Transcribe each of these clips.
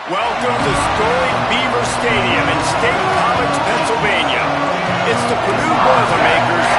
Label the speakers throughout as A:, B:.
A: Welcome to storied Beaver Stadium in State College, Pennsylvania. It's the Purdue Boilermakers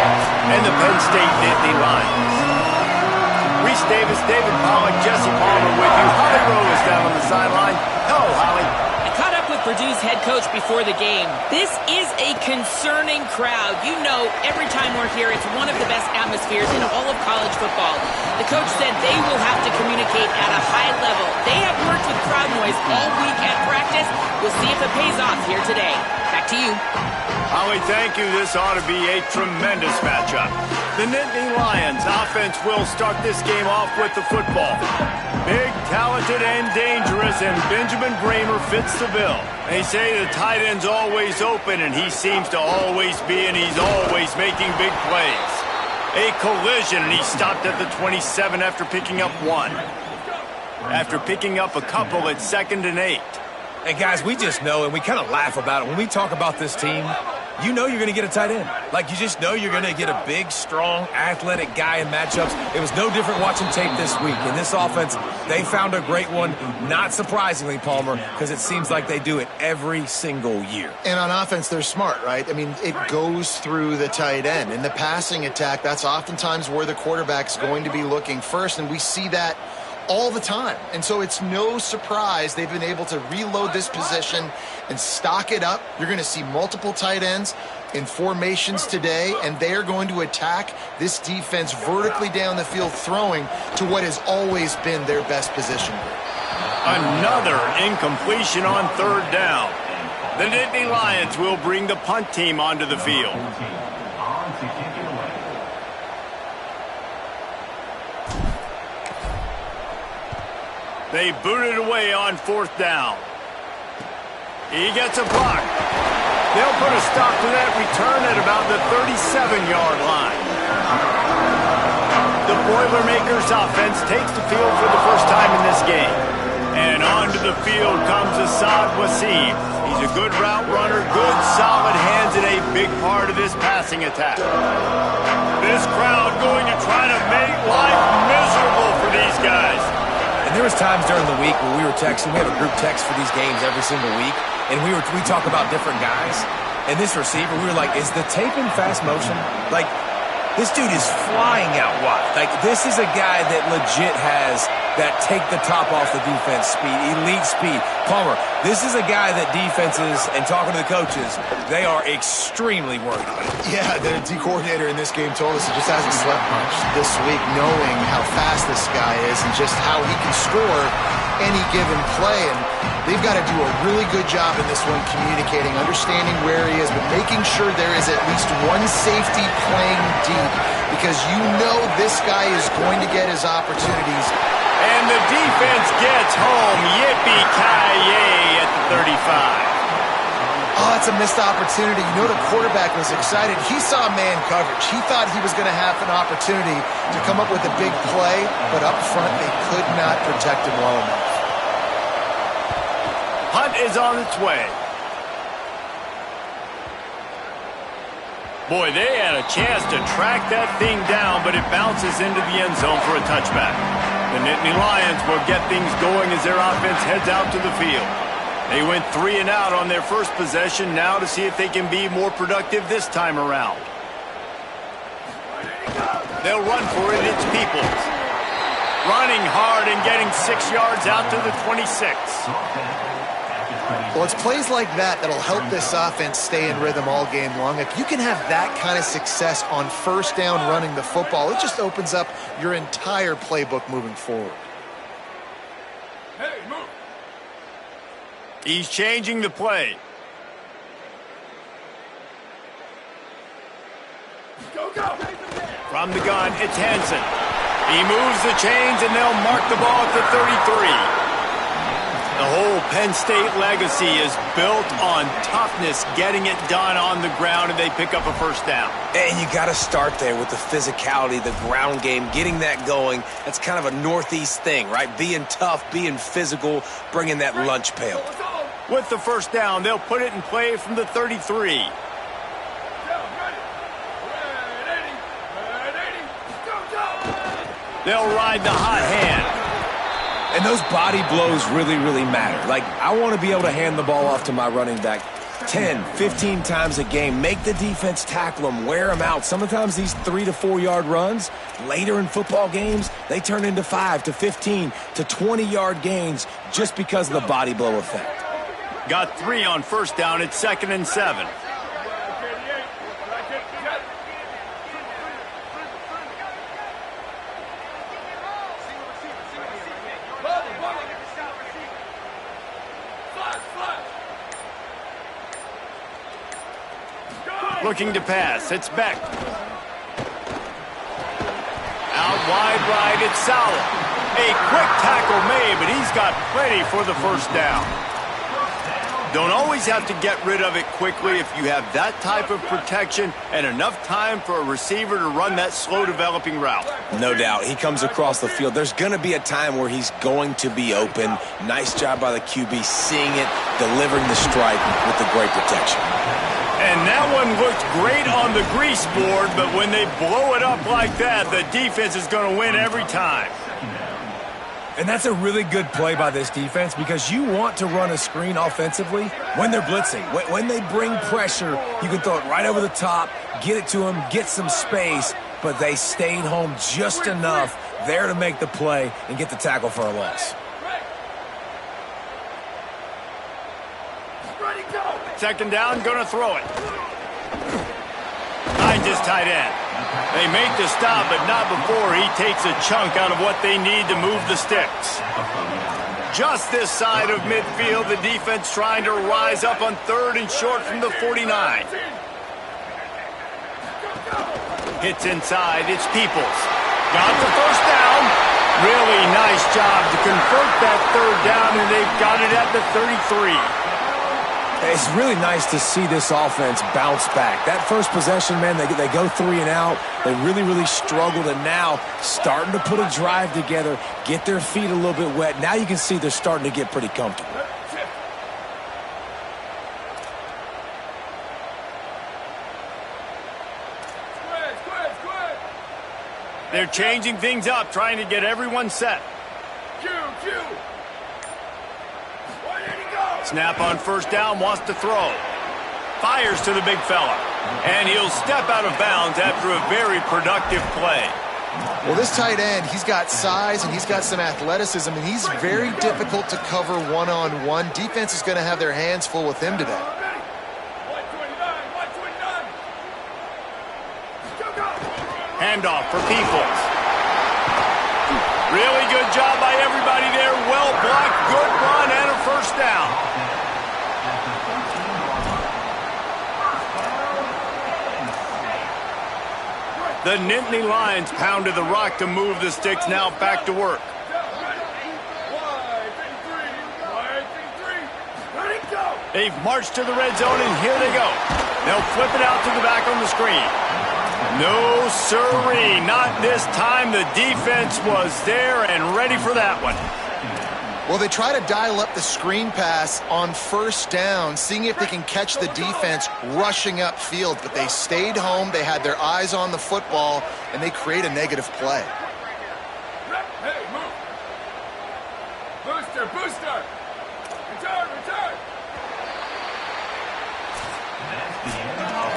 A: and the Penn State Nittany Lions. Reese Davis, David Pollack, Jesse Palmer with you. Holly Rowe is down on the sideline. Hello, Holly.
B: I caught up with Purdue's head coach before the game. This is a concerning crowd. You know, every time we're here, it's one of the best atmospheres in all of college football. The coach said they will have to communicate at a high level. They have worked with crowd noise all week at practice. We'll see if it pays off here today. Back to you.
A: Holly, thank you. This ought to be a tremendous matchup. The Nittany Lions offense will start this game off with the football. Big, talented, and dangerous, and Benjamin Bramer fits the bill. They say the tight end's always open, and he seems to always be, and he's always making big plays. A collision, and he stopped at the 27 after picking up one. After picking up a couple at 2nd and 8.
C: Hey, guys, we just know, and we kind of laugh about it. When we talk about this team, you know you're going to get a tight end. Like, you just know you're going to get a big, strong, athletic guy in matchups. It was no different watching tape this week. In this offense, they found a great one, not surprisingly, Palmer, because it seems like they do it every single year.
D: And on offense, they're smart, right? I mean, it goes through the tight end. In the passing attack, that's oftentimes where the quarterback's going to be looking first, and we see that all the time. And so it's no surprise they've been able to reload this position and stock it up. You're going to see multiple tight ends in formations today, and they are going to attack this defense vertically down the field, throwing to what has always been their best position.
A: Another incompletion on 3rd down. The Nittany Lions will bring the punt team onto the field. They boot it away on 4th down. He gets a block. They'll put a stop to that return at about the 37-yard line. The Boilermakers offense takes the field for the first time in this game. And onto the field comes Assad Wasim. He's a good route runner, good solid hands, and a big part of this passing attack. This crowd going to try to make life miserable for these guys.
C: And there was times during the week when we were texting. We have a group text for these games every single week, and we talk about different guys. And this receiver, we were like, is the tape in fast motion? Like, this dude is flying out wide. Like, this is a guy that legit has that take the top off the defense speed, elite speed. Palmer, this is a guy that defenses, and talking to the coaches, they are extremely worried about.
D: Yeah, the D coordinator in this game told us he just hasn't slept much this week, knowing how fast this guy is and just how he can score any given play. And they've got to do a really good job in this one communicating, understanding where he is, but making sure there is at least one safety playing deep, because you know this guy is going to get his opportunities.
A: And the defense gets home. Yippee-ki-yay at the 35.
D: Oh, that's a missed opportunity. You know the quarterback was excited. He saw man coverage. He thought he was going to have an opportunity to come up with a big play, but up front they could not protect him well enough.
A: Hunt is on its way. Boy, they had a chance to track that thing down, but it bounces into the end zone for a touchback. The Nittany Lions will get things going as their offense heads out to the field. They went 3 and out on their first possession, now to see if they can be more productive this time around. They'll run for it. It's Peoples. Running hard and getting 6 yards out to the 26.
D: Well, it's plays like that that'll help this offense stay in rhythm all game long. If you can have that kind of success on 1st down running the football, it just opens up your entire playbook moving forward.
A: Hey, move. He's changing the play. Go, go. From the gun, it's Hansen. He moves the chains, and they'll mark the ball at the 33. The whole Penn State legacy is built on toughness, getting it done on the ground, and they pick up a 1st down.
C: And you got to start there with the physicality, the ground game, getting that going. That's kind of a Northeast thing, right? Being tough, being physical, bringing that lunch pail.
A: With the 1st down, they'll put it in play from the 33. They'll ride the hot hand.
C: And those body blows really, really matter. Like, I want to be able to hand the ball off to my running back 10, 15 times a game. Make the defense tackle them, wear them out. Sometimes these 3 to 4 yard runs, later in football games, they turn into 5 to 15 to 20 yard gains just because of the body blow effect.
A: Got 3 on first down. It's 2nd and 7. Looking to pass. It's Beck. Out wide right. It's Saleh. A quick tackle made, but he's got plenty for the first down. Don't always have to get rid of it quickly if you have that type of protection and enough time for a receiver to run that slow-developing route.
C: No doubt. He comes across the field. There's going to be a time where he's going to be open. Nice job by the QB seeing it, delivering the strike with the great protection.
A: And that one looked great on the grease board, but when they blow it up like that, the defense is going to win every time.
C: And that's a really good play by this defense because you want to run a screen offensively when they're blitzing. When they bring pressure, you can throw it right over the top, get it to them, get some space, but they stayed home just enough there to make the play and get the tackle for a loss.
A: Second down, going to throw it. Finds his tight end. They make the stop, but not before he takes a chunk out of what they need to move the sticks. Just this side of midfield, the defense trying to rise up on 3rd and short from the 49. Hits inside, it's Peoples. Got the first down. Really nice job to convert that 3rd down, and they've got it at the 33.
C: It's really nice to see this offense bounce back. That first possession, man, they go 3 and out. They really, really struggled, and now starting to put a drive together, get their feet a little bit wet. Now you can see they're starting to get pretty comfortable.
A: They're changing things up, trying to get everyone set. Snap on first down, wants to throw. Fires to the big fella. And he'll step out of bounds after a very productive play.
D: Well, this tight end, he's got size and he's got some athleticism, and he's very difficult to cover one-on-one. Defense is going to have their hands full with him today.
A: Handoff for Peoples. Really good job by everybody there. Well blocked, good run, and a first down. The Nittany Lions pounded the rock to move the sticks, now back to work. They've marched to the red zone, and here they go. They'll flip it out to the back on the screen. No, sirree, not this time. The defense was there and ready for that one.
D: Well, they try to dial up the screen pass on first down, seeing if they can catch the defense rushing upfield, but they stayed home, they had their eyes on the football, and they create a negative play.
E: Hey, move. Booster. Return.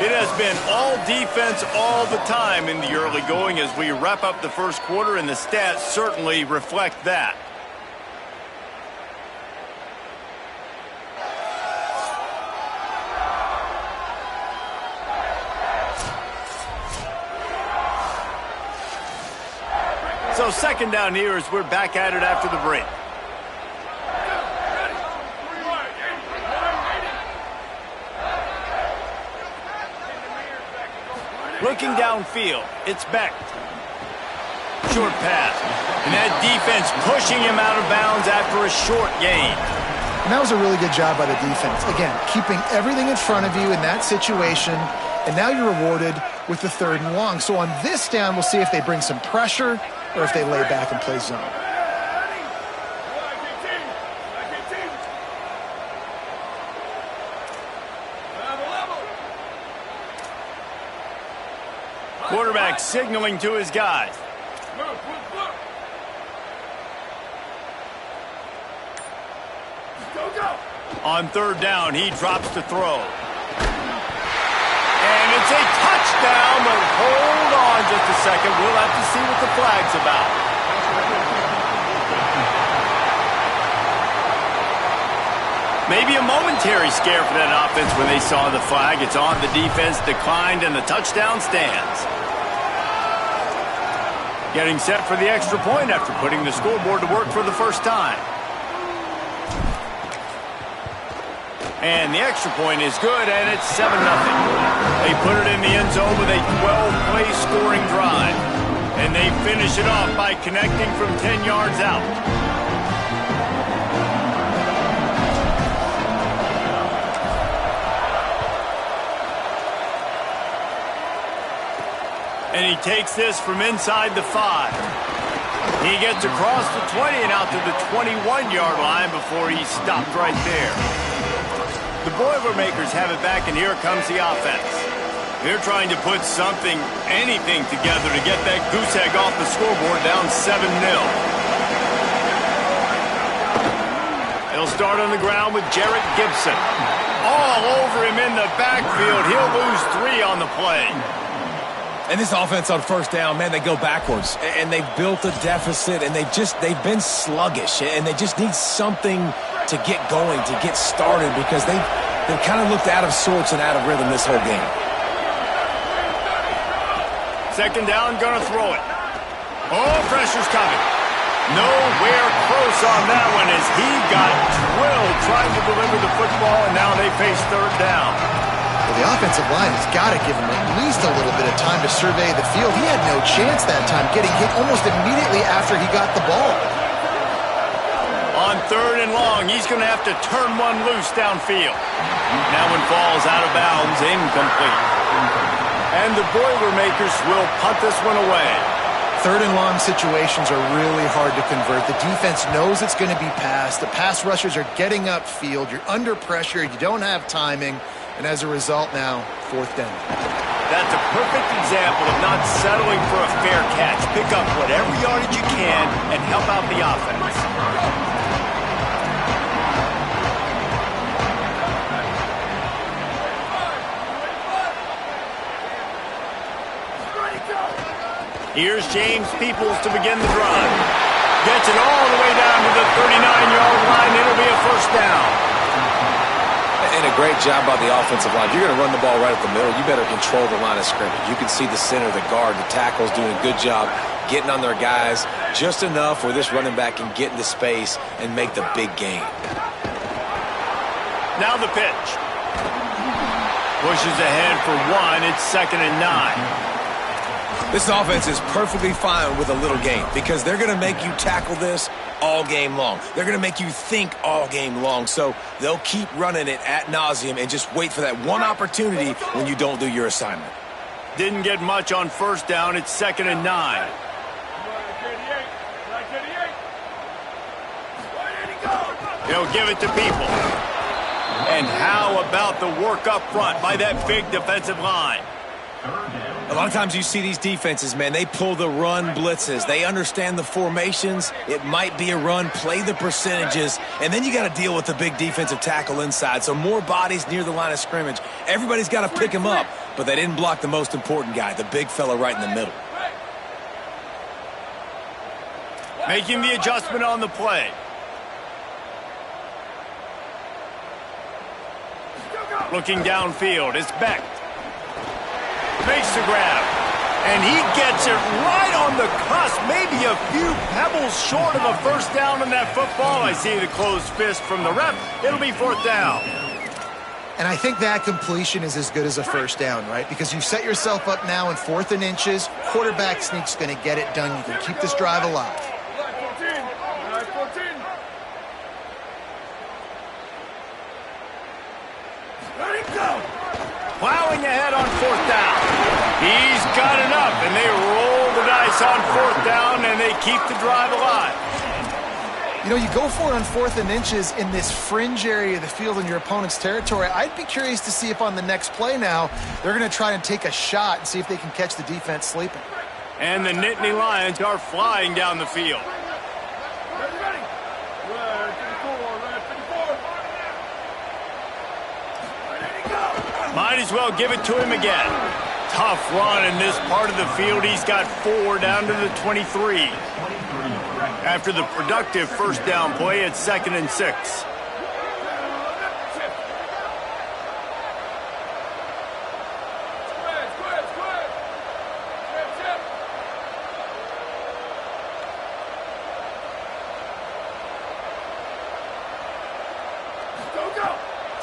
A: It has been all defense all the time in the early going as we wrap up the first quarter, and the stats certainly reflect that. So second down here as we're back at it after the break. Looking downfield, it's Beck. Short pass. And that defense pushing him out of bounds after a short gain.
F: And that was a really good job by the defense. Again, keeping everything in front of you in that situation, and now you're rewarded with the 3rd and long. So on this down, we'll see if they bring some pressure or if they lay back and play zone.
A: Quarterback signaling to his guys.
E: Go, go.
A: On third down, he drops to throw. And it's a touchdown, but hold on just a second. We'll have to see what the flag's about. Maybe a momentary scare for that offense when they saw the flag. It's on, the defense declined, and the touchdown stands. Getting set for the extra point after putting the scoreboard to work for the first time. And the extra point is good, and it's 7-0. They put it in the end zone with a 12-play scoring drive. And they finish it off by connecting from 10 yards out. And he takes this from inside the 5. He gets across the 20 and out to the 21-yard line before he's stopped right there. The Boilermakers have it back, and here comes the offense. They're trying to put something, anything together to get that goose egg off the scoreboard, down 7-0. They'll start on the ground with Jarrett Gibson. All over him in the backfield. He'll lose 3 on the play.
C: And this offense on first down, man, they go backwards. And they've built a deficit, and they've been sluggish. And they just need something to get going, to get started, because they've kind of looked out of sorts and out of rhythm this whole game.
A: Second down, gonna throw it. Oh, pressure's coming. Nowhere close on that one as he got drilled trying to deliver the football, and now they face third down.
D: Well, the offensive line has got to give him at least a little bit of time to survey the field. He had no chance that time, getting hit almost immediately after he got the ball.
A: On third and long, he's going to have to turn one loose downfield. That one falls out of bounds, incomplete. And the Boilermakers will punt this one away.
F: Third and long situations are really hard to convert. The defense knows it's going to be passed. The pass rushers are getting upfield. You're under pressure. You don't have timing. And as a result now, fourth down.
A: That's a perfect example of not settling for a fair catch. Pick up whatever yardage you can and help out the offense. Here's James Peoples to begin the drive. Gets it all the way down to the 39-yard line. It'll be a first down.
C: And a great job by the offensive line. If you're going to run the ball right up the middle, you better control the line of scrimmage. You can see the center, the guard, the tackles doing a good job getting on their guys just enough where this running back can get into space and make the big game.
A: Now the pitch. Pushes ahead for 1. It's 2nd and 9.
C: This offense is perfectly fine with a little game because they're going to make you tackle this all game long. They're going to make you think all game long. So they'll keep running it ad nauseum and just wait for that one opportunity when you don't do your assignment.
A: Didn't get much on first down. It's 2nd and 9. He'll give it to People. And how about the work up front by that big defensive line?
C: A lot of times you see these defenses, man, they pull the run blitzes. They understand the formations. It might be a run, play the percentages, and then you got to deal with the big defensive tackle inside. So more bodies near the line of scrimmage. Everybody's got to pick him up, but they didn't block the most important guy, the big fella right in the middle.
A: Making the adjustment on the play. Looking downfield, it's Beck. Makes the grab, and he gets it right on the cusp, maybe a few pebbles short of a first down on that football. I see the closed fist from the ref. It'll be fourth down.
F: And I think that completion is as good as a first down, right? Because you set yourself up now in 4th and inches. Quarterback sneak's going to get it done. You can keep this drive alive.
E: 14. Let it go.
A: Plowing ahead on fourth down. He's got enough, and they roll the dice on fourth down, and they keep the drive alive.
F: You know, you go for it on 4th and inches in this fringe area of the field in your opponent's territory. I'd be curious to see if on the next play now they're going to try and take a shot and see if they can catch the defense sleeping.
A: And the Nittany Lions are flying down the field.
E: Ready. 54.
A: Might as well give it to him again. Tough run in this part of the field. He's got 4 down to the 23. After the productive first down play, it's 2nd and 6.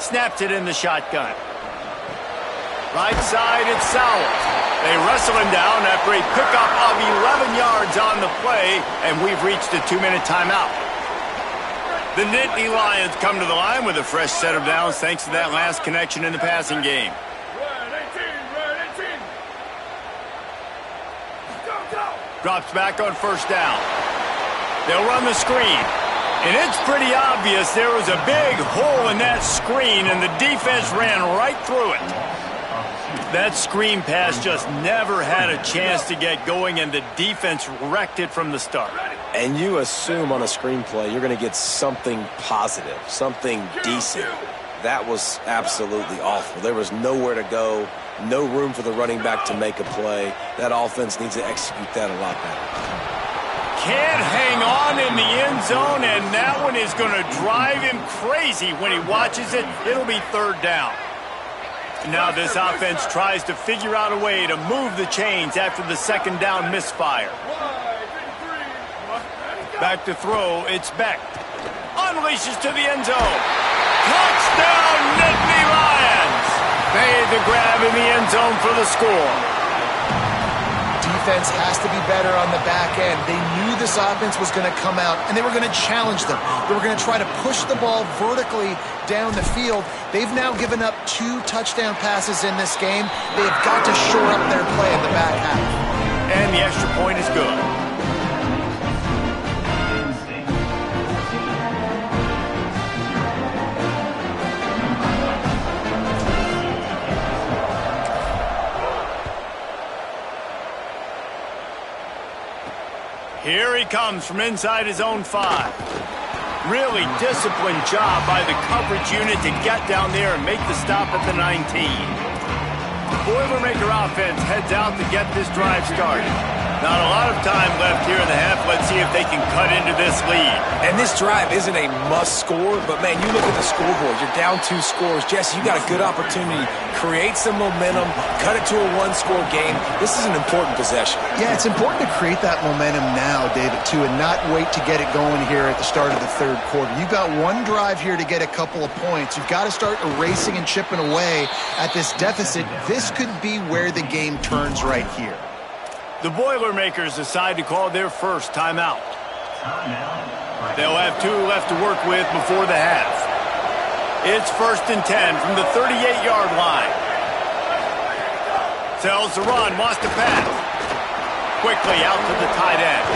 A: Snapped it in the shotgun. Right side, it's Sowell. They wrestle him down after a pickup of 11 yards on the play, and we've reached a 2-minute timeout. The Nittany Lions come to the line with a fresh set of downs thanks to that last connection in the passing game. Drops back on first down. They'll run the screen. And it's pretty obvious there was a big hole in that screen, and the defense ran right through it. That screen pass just never had a chance to get going, and the defense wrecked it from the start.
C: And you assume on a screenplay you're going to get something positive, something decent. That was absolutely awful. There was nowhere to go, no room for the running back to make a play. That offense needs to execute that a lot better.
A: Can't hang on in the end zone, and that one is going to drive him crazy when he watches it. It'll be 3rd down. Now this offense tries to figure out a way to move the chains after the 2nd down misfire. Back to throw, it's Beck. Unleashes to the end zone. Touchdown, Nittany Lions! Made the grab in the end zone for the score.
F: Defense has to be better on the back end. They knew this offense was going to come out, and they were going to challenge them. They were going to try to push the ball vertically down the field. They've now given up 2 touchdown passes in this game. They've got to shore up their play in the back half.
A: And the extra point is good. Here he comes from inside his own 5. Really disciplined job by the coverage unit to get down there and make the stop at the 19. The Boilermaker offense heads out to get this drive started. Not a lot of time left here in the half. Let's see if they can cut into this lead.
C: And this drive isn't a must score, but man, you look at the scoreboard. You're down 2 scores. Jesse, you got a good opportunity. Create some momentum. Cut it to a 1-score game. This is an important possession.
F: Yeah, it's important to create that momentum now, David, too, and not wait to get it going here at the start of the 3rd quarter. You've got 1 drive here to get a couple of points. You've got to start erasing and chipping away at this deficit. This could be where the game turns right here.
A: The Boilermakers decide to call their first timeout. They'll have 2 left to work with before the half. It's 1st and 10 from the 38-yard line. Sells the run, wants to pass. Quickly out to the tight end.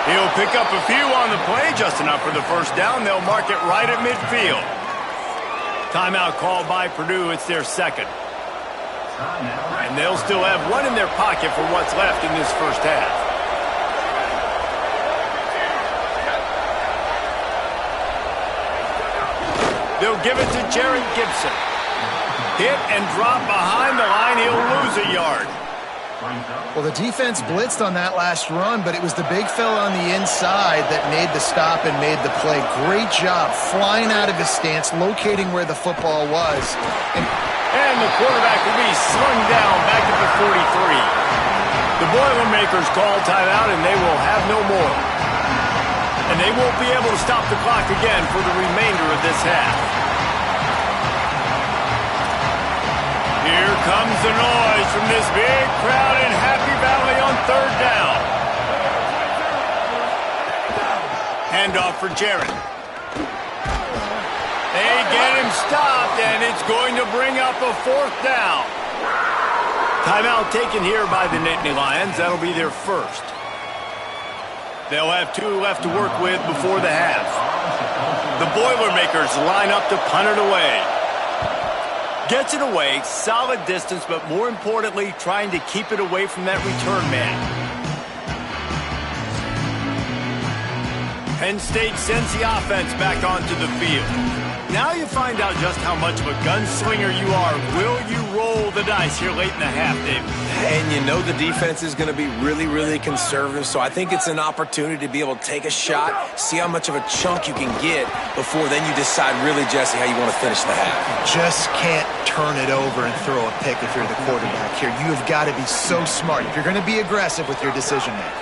A: He'll pick up a few on the play, just enough for the first down. They'll mark it right at midfield. Timeout called by Purdue. It's their 2nd. And they'll still have 1 in their pocket for what's left in this first half. They'll give it to Jared Gibson. Hit and drop behind the line. He'll lose a yard.
F: Well, the defense blitzed on that last run, but it was the big fella on the inside that made the stop and made the play. Great job flying out of his stance, locating where the football was.
A: And the quarterback will be slung down back at the 43. The Boilermakers call timeout, and they will have no more. And they won't be able to stop the clock again for the remainder of this half. Here comes the noise from this big crowd in Happy Valley on 3rd down. Handoff for Jarrett. They get him stopped, and it's going to bring up a 4th down. Timeout taken here by the Nittany Lions. That'll be their first. They'll have 2 left to work with before the half. The Boilermakers line up to punt it away. Gets it away, solid distance, but more importantly, trying to keep it away from that return man. Penn State sends the offense back onto the field. Now you find out just how much of a gunslinger you are. Will you roll the dice here late in the half, Dave?
C: And you know the defense is going to be really, really conservative, so I think it's an opportunity to be able to take a shot, see how much of a chunk you can get before then you decide really, Jesse, how you want to finish the half.
F: Just can't turn it over and throw a pick if you're the quarterback here. You have got to be so smart if you're going to be aggressive with your decision making.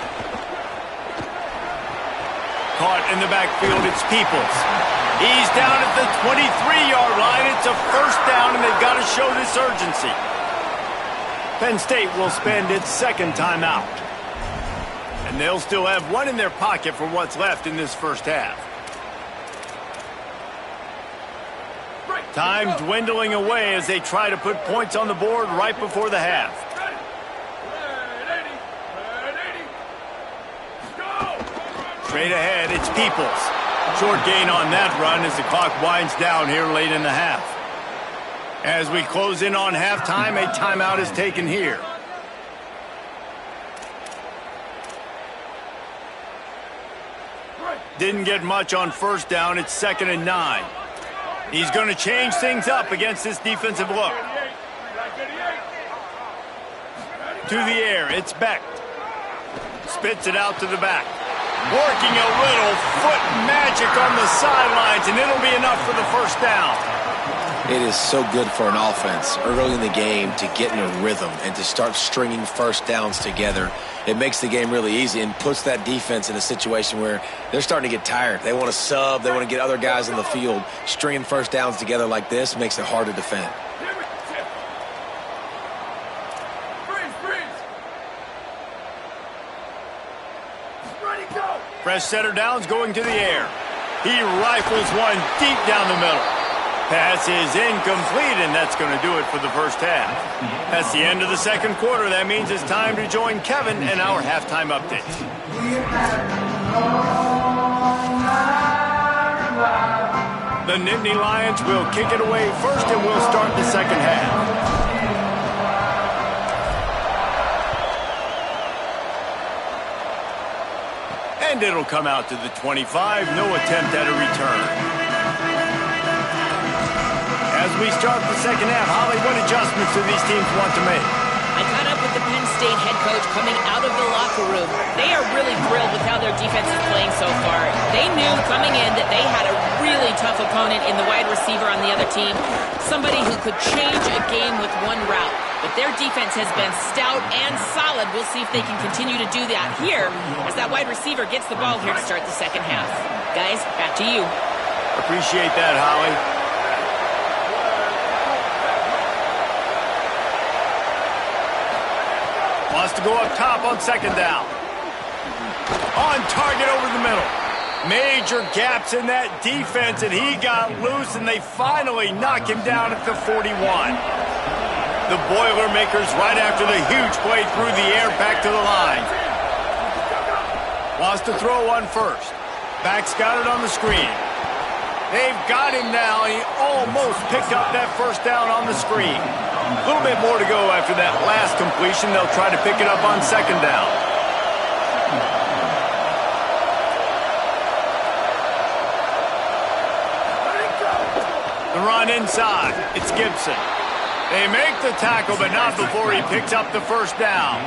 A: Caught in the backfield, it's Peoples. He's down at the 23-yard line. It's a first down, and they've got to show this urgency. Penn State will spend its second timeout. And they'll still have one in their pocket for what's left in this first half. Time dwindling away as they try to put points on the board right before the half. Straight ahead, it's Peoples. Short gain on that run as the clock winds down here late in the half. As we close in on halftime, a timeout is taken here. Didn't get much on first down. It's 2nd and 9. He's going to change things up against this defensive look. To the air, it's Beck. Spits it out to the back. Working a little foot magic on the sidelines, and it'll be enough for the first down.
C: It is so good for an offense early in the game to get in a rhythm and to start stringing first downs together. It makes the game really easy and puts that defense in a situation where they're starting to get tired. They want to sub. They want to get other guys on the field. Stringing first downs together like this makes it hard to defend.
A: Fresh setter downs going to the air. He rifles one deep down the middle. Pass is incomplete, and that's going to do it for the first half. That's the end of the second quarter. That means it's time to join Kevin and our halftime update. The Nittany Lions will kick it away first, and we'll start the second half. And it'll come out to the 25. No attempt at a return. As we start the second half, Holly, what adjustments do these teams want to make?
B: I caught up with the Penn State head coach coming out of the locker room. They are really thrilled with how their defense is playing so far. They knew coming in that they had a really tough opponent in the wide receiver on the other team, somebody who could change a game with one route. But their defense has been stout and solid. We'll see if they can continue to do that here as that wide receiver gets the ball here to start the second half. Guys, back to you.
A: Appreciate that, Holly. Wants to go up top on second down. On target over the middle. Major gaps in that defense, and he got loose, and they finally knock him down at the 41. The Boilermakers right after the huge play through the air back to the line. Wants to throw one first. Back's got it on the screen. They've got him now. He almost picked up that first down on the screen. A little bit more to go after that last completion. They'll try to pick it up on second down. The run inside. It's Gibson. They make the tackle, but not before he picks up the first down.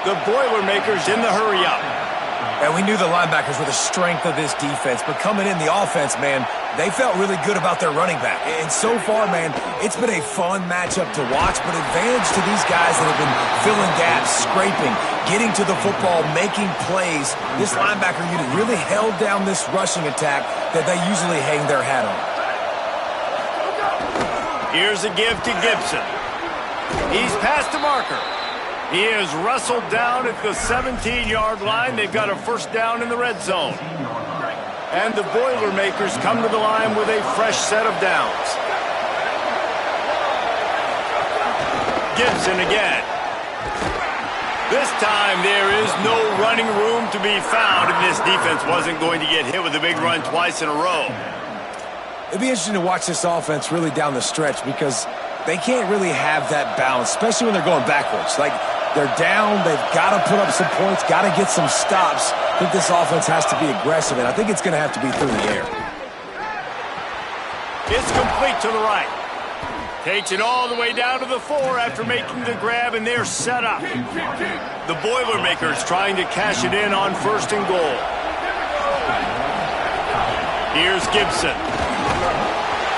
A: The Boilermakers in the hurry-up.
C: And we knew the linebackers were the strength of this defense, but coming in the offense, man, they felt really good about their running back. And so far, man, it's been a fun matchup to watch, but advantage to these guys that have been filling gaps, scraping, getting to the football, making plays. This linebacker unit really held down this rushing attack that they usually hang their hat on.
A: Here's a give to Gibson. He's past the marker. He is wrestled down at the 17-yard line. They've got a first down in the red zone. And the Boilermakers come to the line with a fresh set of downs. Gibson again. This time there is no running room to be found, and this defense wasn't going to get hit with a big run twice in a row.
C: It'd be interesting to watch this offense really down the stretch because they can't really have that balance, especially when they're going backwards. Like, they're down, they've got to put up some points, got to get some stops, I think this offense has to be aggressive, and I think it's going to have to be through the air.
A: It's complete to the right. Takes it all the way down to the 4 after making the grab, and they're set up. The Boilermakers trying to cash it in on 1st and goal. Here's Gibson.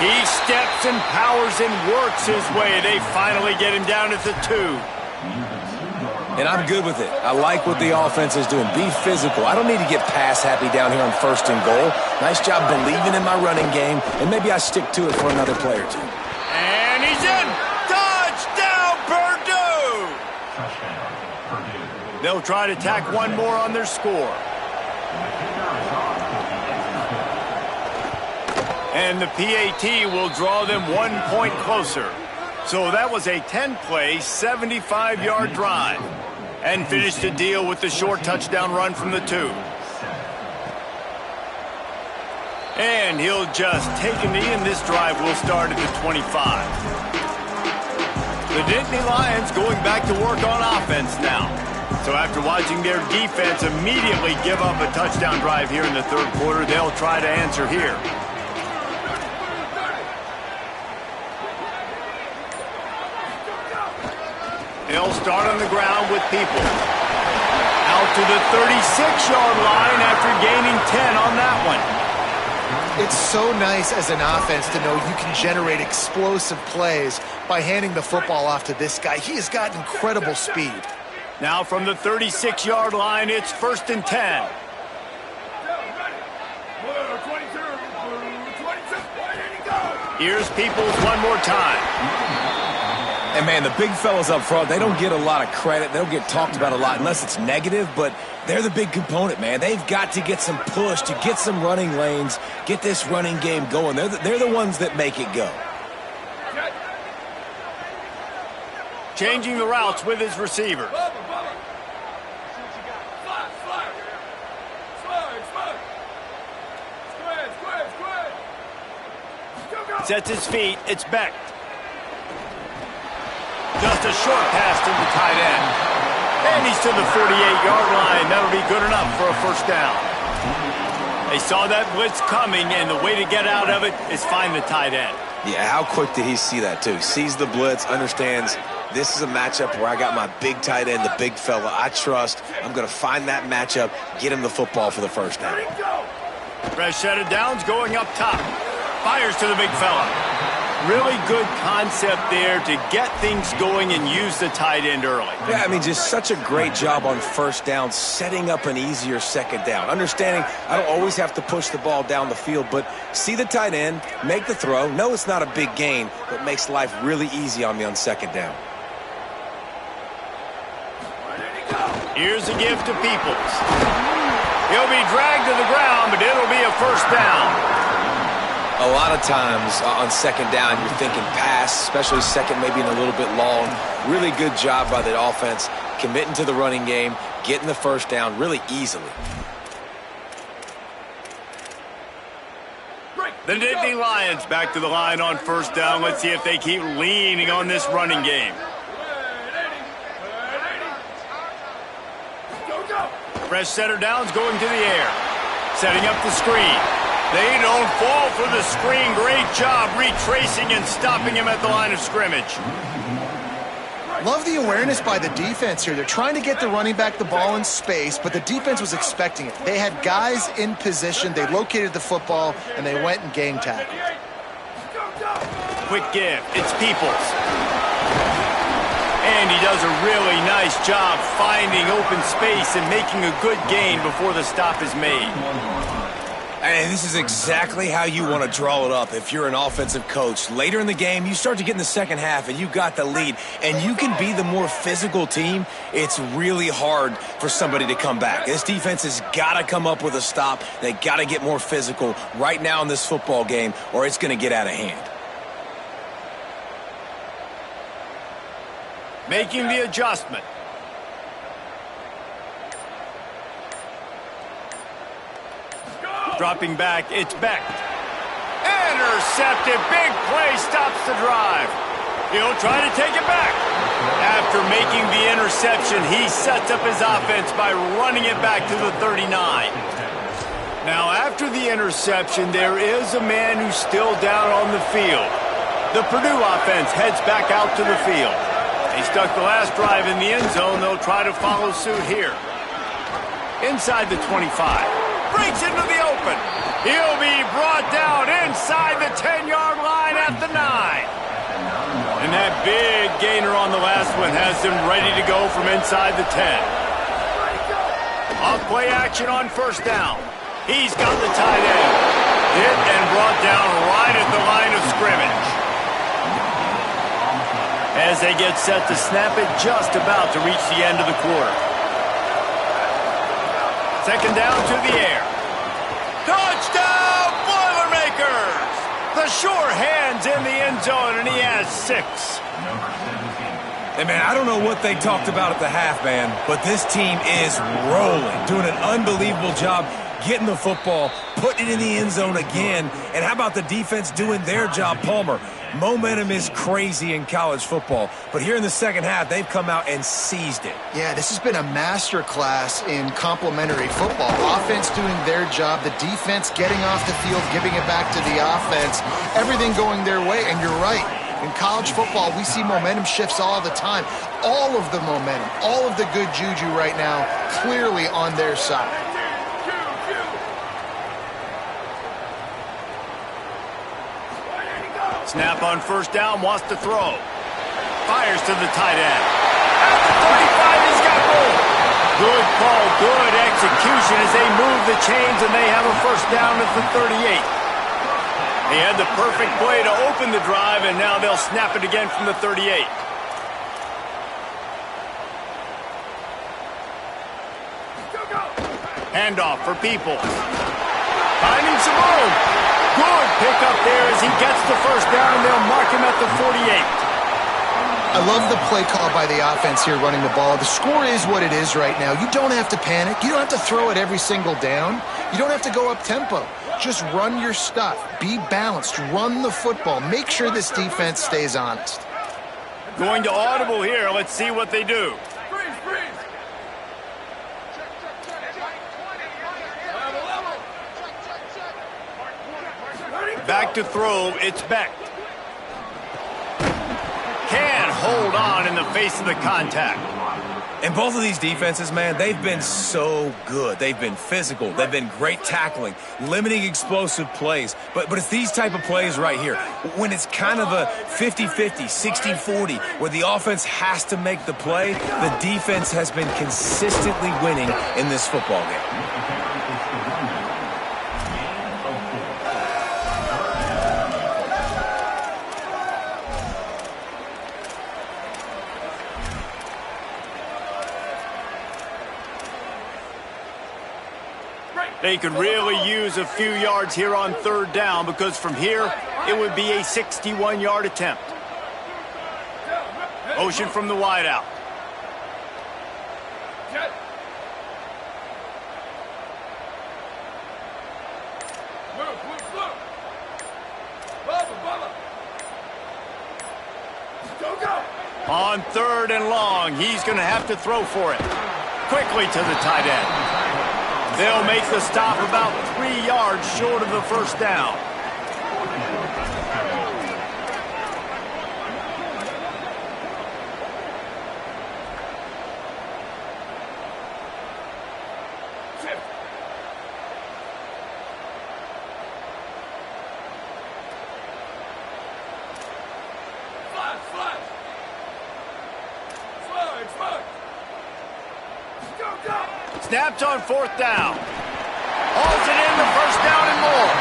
A: He steps and powers and works his way. They finally get him down at the 2.
C: And I'm good with it. I like what the offense is doing. Be physical. I don't need to get pass happy down here on 1st and goal. Nice job believing in my running game, and maybe I stick to it for another play or 2.
A: And he's in. Touchdown, Purdue! They'll try to tack one more on their score. And the PAT will draw them 1 point closer. So that was a 10-play, 75-yard drive. And finished the deal with the short touchdown run from the 2. And he'll just take a knee, and this drive will start at the 25. The Nittany Lions going back to work on offense now. So after watching their defense immediately give up a touchdown drive here in the 3rd quarter, they'll try to answer here. They'll start on the ground with people. Out to the 36-yard line after gaining 10 on that one.
F: It's so nice as an offense to know you can generate explosive plays by handing the football off to this guy. He has got incredible speed.
A: Now from the 36-yard line, it's 1st and 10. Here's Peoples one more time.
C: And, man, the big fellas up front, they don't get a lot of credit. They don't get talked about a lot unless it's negative, but they're the big component, man. They've got to get some push, to get some running lanes, get this running game going. They're the ones that make it go.
A: Changing the routes with his receivers. Sets his feet. It's Beck. Just a short pass to the tight end. And he's to the 48-yard line. That'll be good enough for a 1st down. They saw that blitz coming, and the way to get out of it is find the tight end.
C: Yeah, how quick did he see that, too? Sees the blitz, understands this is a matchup where I got my big tight end, the big fella I trust. I'm going to find that matchup, get him the football for the 1st down.
A: Rashad Downs going up top. Fires to the big fella. Really good concept there to get things going and use the tight end early.
C: Yeah, I mean, just such a great job on 1st down, setting up an easier 2nd down. Understanding I don't always have to push the ball down the field, but see the tight end, make the throw. No, it's not a big gain, but makes life really easy on me on 2nd down.
A: Here's a give to Peoples. He'll be dragged to the ground, but it'll be a 1st down.
C: A lot of times on 2nd down, you're thinking pass, especially 2nd, maybe in a little bit long. Really good job by the offense, committing to the running game, getting the 1st down really easily.
A: The Nittany Lions back to the line on 1st down. Let's see if they keep leaning on this running game. Fresh setter downs going to the air. Setting up the screen. They don't fall for the screen. Great job retracing and stopping him at the line of scrimmage.
F: Love the awareness by the defense here. They're trying to get the running back the ball in space, but the defense was expecting it. They had guys in position. They located the football, and they went and gang tackled.
A: Quick give. It's Peoples. And he does a really nice job finding open space and making a good gain before the stop is made.
C: And this is exactly how you want to draw it up if you're an offensive coach. Later in the game, you start to get in the 2nd half, and you got the lead, and you can be the more physical team. It's really hard for somebody to come back. This defense has got to come up with a stop. They got to get more physical right now in this football game, or it's going to get out of hand.
A: Making the adjustment. Dropping back, it's Beck. Intercepted, big play, stops the drive. He'll try to take it back. After making the interception, he sets up his offense by running it back to the 39. Now, after the interception, there is a man who's still down on the field. The Purdue offense heads back out to the field. They stuck the last drive in the end zone. They'll try to follow suit here. Inside the 25. Breaks into the open. He'll be brought down inside the 10-yard line at the 9. And that big gainer on the last one has him ready to go from inside the 10. Off play action on first down. He's got the tight end. Hit and brought down right at the line of scrimmage. As they get set to snap it, just about to reach the end of the quarter. Second down to the air. Touchdown, Boilermakers! The sure hands in the end zone, and he has 6.
C: Hey, man, I don't know what they talked about at the half, man, but this team is rolling, doing an unbelievable job getting the football, putting it in the end zone again. And how about the defense doing their job, Palmer? Momentum is crazy in college football, but here in the second half, they've come out and seized it.
D: Yeah, this has been a master class in complementary football. Offense doing their job, the defense getting off the field, giving it back to the offense, everything going their way, and you're right. In college football, we see momentum shifts all the time. All of the momentum, all of the good juju right now, clearly on their side.
A: Snap on first down, wants to throw. Fires to the tight end. At the 35, he's got room. Good call, good execution as they move the chains, and they have a first down at the 38. They had the perfect play to open the drive, and now they'll snap it again from the 38. Handoff for Peoples. Finding some room. Good pickup there as he gets the first down, and they'll mark him at the 48.
D: I love the play call by the offense here running the ball. The score is what it is right now. You don't have to panic. You don't have to throw it every single down. You don't have to go up tempo. Just run your stuff. Be balanced. Run the football. Make sure this defense stays honest.
A: Going to audible here. Let's see what they do.
E: Freeze, freeze.
A: Back to throw. It's Beck. Can't hold on in the face of the contact.
C: And both of these defenses, man, they've been so good. They've been physical. They've been great tackling, limiting explosive plays. But it's these type of plays right here, when it's kind of a 50-50, 60-40, where the offense has to make the play, the defense has been consistently winning in this football game.
A: They could really use a few yards here on third down because from here, it would be a 61-yard attempt. Motion from the wideout.
E: Jet. Move. Bubba. Go.
A: On third and long, he's going to have to throw for it. Quickly to the tight end. They'll make the stop about 3 yards short of the first down. Snaps on fourth down. Hauls it in, the first down and more.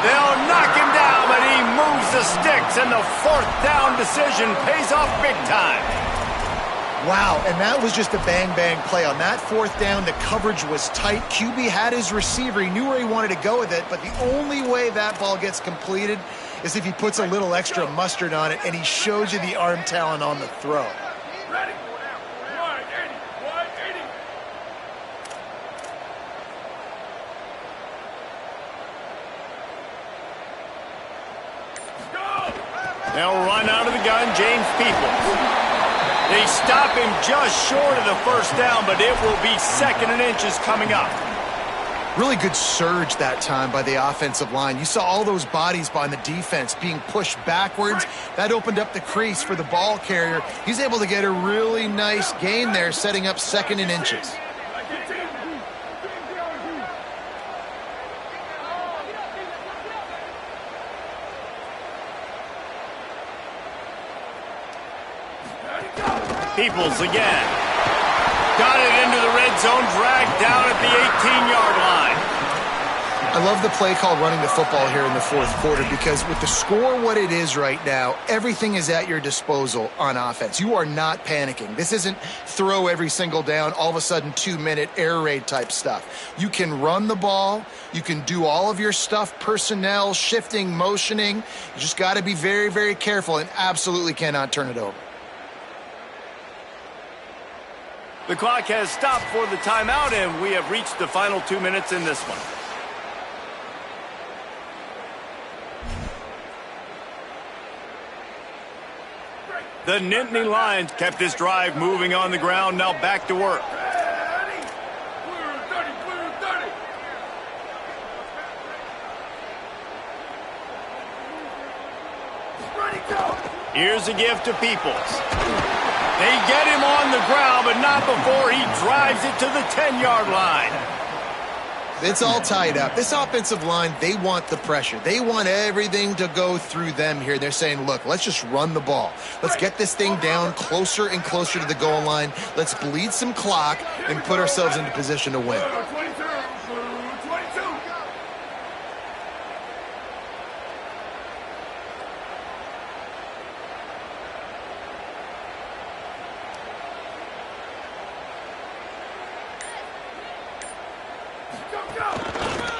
A: They'll knock him down, but he moves the sticks, and the fourth down decision pays off big time.
D: Wow, and that was just a bang-bang play. On that fourth down, the coverage was tight. QB had his receiver. He knew where he wanted to go with it, but the only way that ball gets completed is if he puts a little extra mustard on it, and he shows you the arm talent on the throw.
E: Ready. Wide 80.
A: They'll run out of the the gun, James Peoples. They stop him just short of the first down, but it will be 2nd and inches coming up.
D: Really good surge that time by the offensive line. You saw all those bodies behind the defense being pushed backwards. That opened up the crease for the ball carrier. He's able to get a really nice gain there, setting up 2nd and inches.
A: Peoples again. Got it into the red zone, dragged down at the 18-yard line.
D: I love the play call running the football here in the 4th quarter because with the score what it is right now, everything is at your disposal on offense. You are not panicking. This isn't throw every single down, all of a sudden 2-minute air raid type stuff. You can run the ball. You can do all of your stuff, personnel, shifting, motioning. You just got to be very, very careful and absolutely cannot turn it over.
A: The clock has stopped for the timeout, and we have reached the final 2 minutes in this one. The Nittany Lions kept this drive moving on the ground, now back to work. Here's a give to Peoples. They get him on the ground, but not before he drives it to the 10-yard line.
D: It's all tied up. This offensive line, they want the pressure. They want everything to go through them here. They're saying, look, let's just run the ball. Let's get this thing down closer and closer to the goal line. Let's bleed some clock and put ourselves into position to win.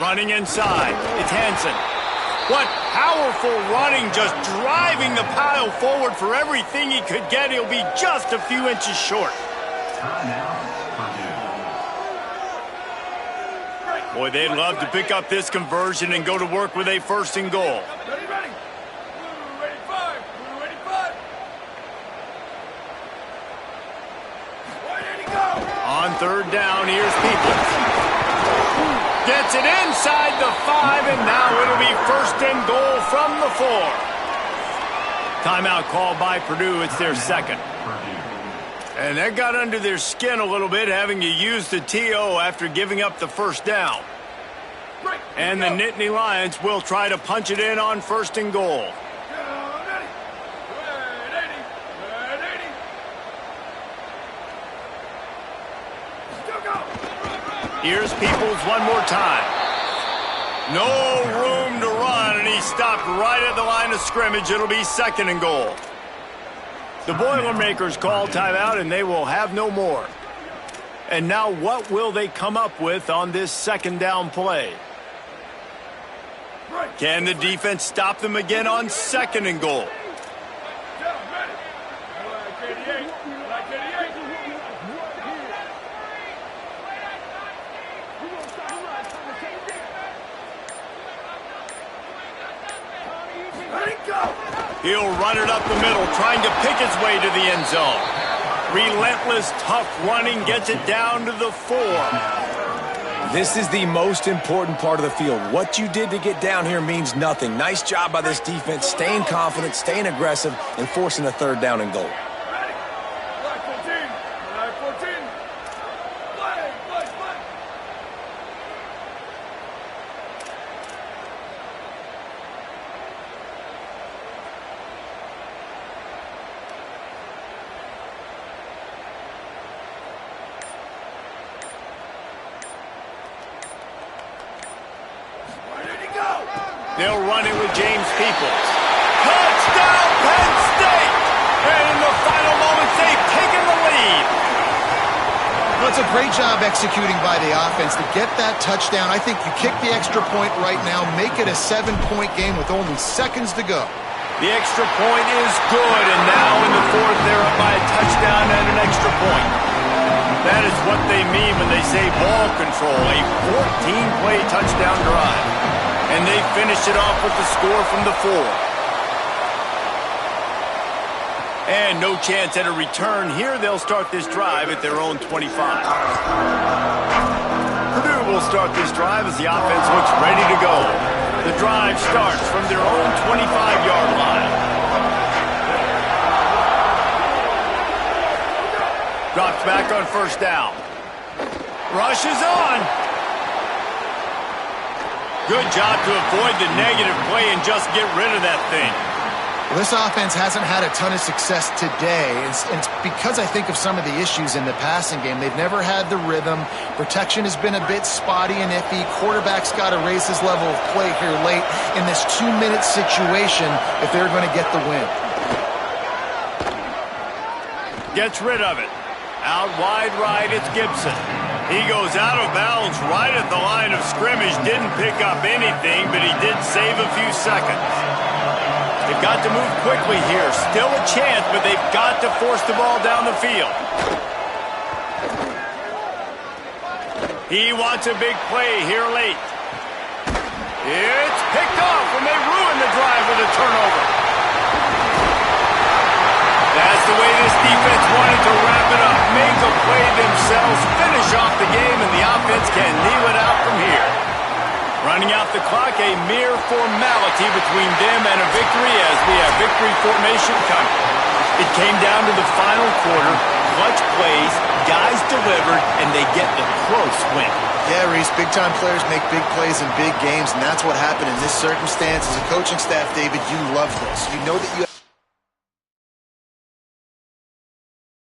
A: Running inside, it's Hansen. What powerful running, just driving the pile forward for everything he could get. He'll be just a few inches short. Boy, they'd love to pick up this conversion and go to work with a 1st and goal.
E: Ready, ready. Blue 85. Blue 85. White 80 go.
A: On 3rd down, here's Peoples. Gets it inside the 5, and now it'll be 1st and goal from the 4. Timeout called by Purdue. It's their 2nd. And that got under their skin a little bit, having to use the TO after giving up the 1st down. And the Nittany Lions will try to punch it in on 1st and goal. Here's Peoples one more time. No room to run, and he stopped right at the line of scrimmage. It'll be 2nd and goal. The Boilermakers call timeout, and they will have no more. And now what will they come up with on this 2nd down play? Can the defense stop them again on 2nd and goal? He'll run it up the middle, trying to pick his way to the end zone. Relentless, tough running gets it down to the 4.
C: This is the most important part of the field. What you did to get down here means nothing. Nice job by this defense, staying confident, staying aggressive, and forcing the 3rd down and goal.
A: They'll run it with James Peoples. Touchdown, Penn State! And in the final moments, they've taken the lead.
D: Well, it's a great job executing by the offense to get that touchdown. I think you kick the extra point right now, make it a 7-point game with only seconds to go.
A: The extra point is good, and now in the 4th, they're up by a touchdown and an extra point. That is what they mean when they say ball control, a 14-play touchdown drive. And they finish it off with the score from the 4. And no chance at a return here. They'll start this drive at their own 25. Purdue will start this drive as the offense looks ready to go. The drive starts from their own 25-yard line. Drops back on first down. Rushes on. Good job to avoid the negative play and just get rid of that thing.
D: Well, this offense hasn't had a ton of success today. It's because I think of some of the issues in the passing game. They've never had the rhythm. Protection has been a bit spotty and iffy. Quarterback's got to raise his level of play here late in this 2-minute situation if they're going to get the win.
A: Gets rid of it. Out wide right, it's Gibson. He goes out of bounds right at the line of scrimmage. Didn't pick up anything, but he did save a few seconds. They've got to move quickly here. Still a chance, but they've got to force the ball down the field. He wants a big play here late. It's picked off, and they ruin the drive with a turnover. That's the way this defense wanted to wrap it up. Make a play themselves, finish off the game, and the offense can kneel it out from here. Running out the clock, a mere formality between them and a victory as we have victory formation coming. It came down to the final quarter. Clutch plays, guys delivered, and they get the close win.
D: Yeah, Reese, big-time players make big plays in big games, and that's what happened in this circumstance. As a coaching staff, David, you love this. You know that you